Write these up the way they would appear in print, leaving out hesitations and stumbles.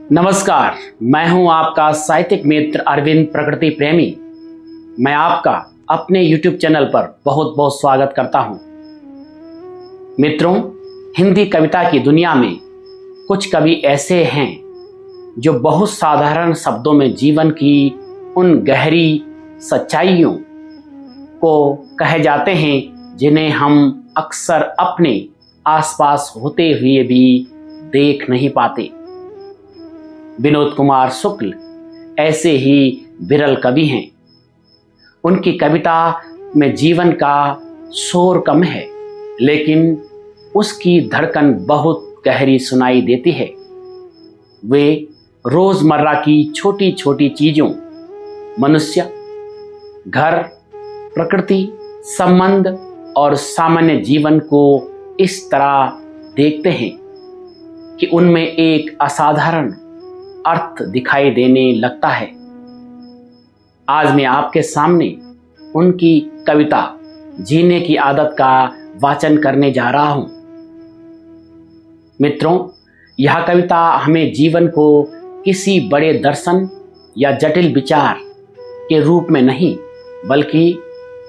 नमस्कार, मैं हूं आपका साहित्यिक मित्र अरविंद प्रकृति प्रेमी। मैं आपका अपने YouTube चैनल पर बहुत बहुत स्वागत करता हूं। मित्रों, हिंदी कविता की दुनिया में कुछ कवि ऐसे हैं जो बहुत साधारण शब्दों में जीवन की उन गहरी सच्चाइयों को कहे जाते हैं जिन्हें हम अक्सर अपने आसपास होते हुए भी देख नहीं पाते। विनोद कुमार शुक्ल ऐसे ही विरल कवि हैं। उनकी कविता में जीवन का शोर कम है, लेकिन उसकी धड़कन बहुत गहरी सुनाई देती है। वे रोजमर्रा की छोटी छोटी चीजों, मनुष्य, घर, प्रकृति, संबंध और सामान्य जीवन को इस तरह देखते हैं कि उनमें एक असाधारण अर्थ दिखाई देने लगता है। आज मैं आपके सामने उनकी कविता जीने की आदत का वाचन करने जा रहा हूं। मित्रों, यह कविता हमें जीवन को किसी बड़े दर्शन या जटिल विचार के रूप में नहीं, बल्कि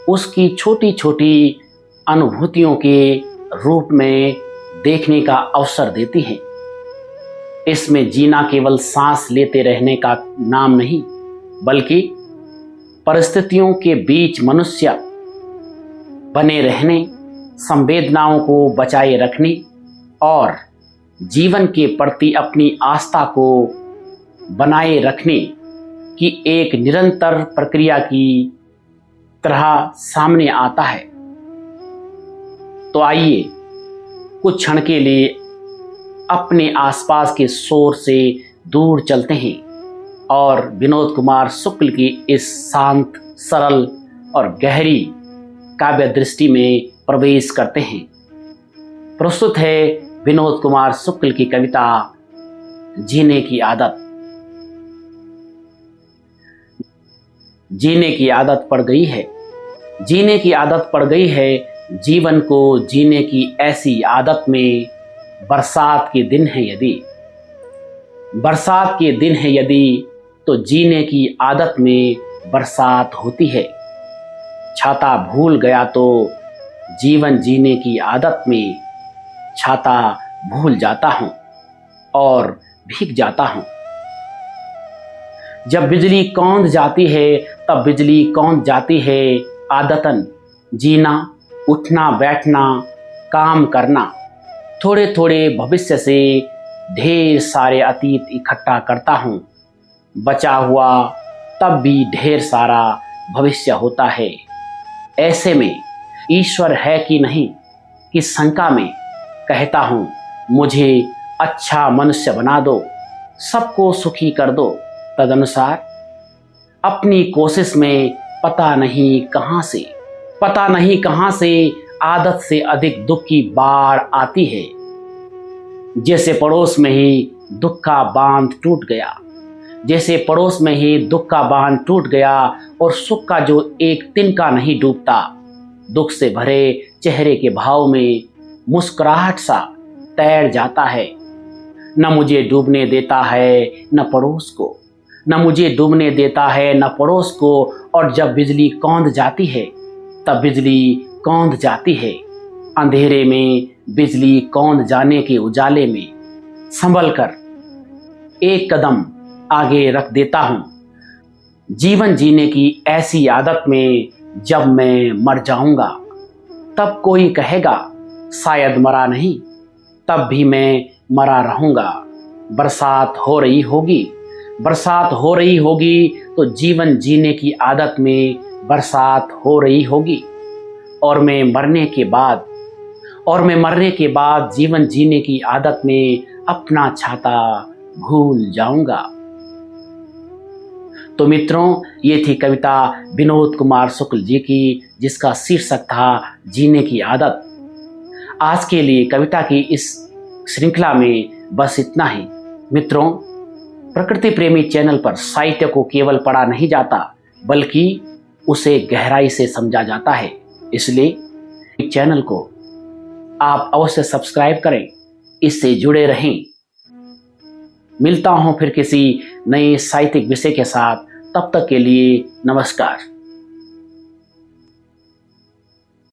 उसकी छोटी छोटी अनुभूतियों के रूप में देखने का अवसर देती है। इसमें जीना केवल सांस लेते रहने का नाम नहीं, बल्कि परिस्थितियों के बीच मनुष्य बने रहने, संवेदनाओं को बचाए रखने और जीवन के प्रति अपनी आस्था को बनाए रखने की एक निरंतर प्रक्रिया की तरह सामने आता है। तो आइए कुछ क्षण के लिए अपने आसपास के शोर से दूर चलते हैं और विनोद कुमार शुक्ल की इस शांत, सरल और गहरी काव्य दृष्टि में प्रवेश करते हैं। प्रस्तुत है विनोद कुमार शुक्ल की कविता जीने की आदत। जीने की आदत पड़ गई है, जीने की आदत पड़ गई है, जीवन को जीने की ऐसी आदत में बरसात के दिन है यदि, बरसात के दिन है यदि, तो जीने की आदत में बरसात होती है। छाता भूल गया तो जीवन जीने की आदत में छाता भूल जाता हूं और भीग जाता हूं। जब बिजली कौंध जाती है तब बिजली कौंध जाती है, आदतन जीना, उठना, बैठना, काम करना। थोड़े थोड़े भविष्य से ढेर सारे अतीत इकट्ठा करता हूँ, बचा हुआ तब भी ढेर सारा भविष्य होता है। ऐसे में ईश्वर है कि नहीं कि शंका में कहता हूँ, मुझे अच्छा मनुष्य बना दो, सबको सुखी कर दो। तदनुसार अपनी कोशिश में पता नहीं कहाँ से आदत से अधिक दुख की बाढ़ आती है। जैसे पड़ोस में ही दुख का बांध टूट गया, जैसे पड़ोस में ही दुख का बांध टूट गया और सुख का जो एक तिनका नहीं डूबता। दुख से भरे चेहरे के भाव में मुस्कुराहट सा तैर जाता है। न मुझे डूबने देता है न पड़ोस को, न मुझे डूबने देता है न पड़ोस को। और जब बिजली कौंध जाती है तब बिजली कौंध जाती है। अंधेरे में बिजली कौंध जाने के उजाले में संभल कर एक कदम आगे रख देता हूँ। जीवन जीने की ऐसी आदत में जब मैं मर जाऊंगा तब कोई कहेगा शायद मरा नहीं, तब भी मैं मरा रहूंगा। बरसात हो रही होगी तो जीवन जीने की आदत में बरसात हो रही होगी। और मैं मरने के बाद जीवन जीने की आदत में अपना छाता भूल जाऊंगा। तो मित्रों, ये थी कविता विनोद कुमार शुक्ल जी की, जिसका शीर्षक था जीने की आदत। आज के लिए कविता की इस श्रृंखला में बस इतना ही। मित्रों, प्रकृति प्रेमी चैनल पर साहित्य को केवल पढ़ा नहीं जाता, बल्कि उसे गहराई से समझा जाता है। इसलिए चैनल को आप अवश्य सब्सक्राइब करें, इससे जुड़े रहें। मिलता हूं फिर किसी नए साहित्यिक विषय के साथ। तब तक के लिए नमस्कार।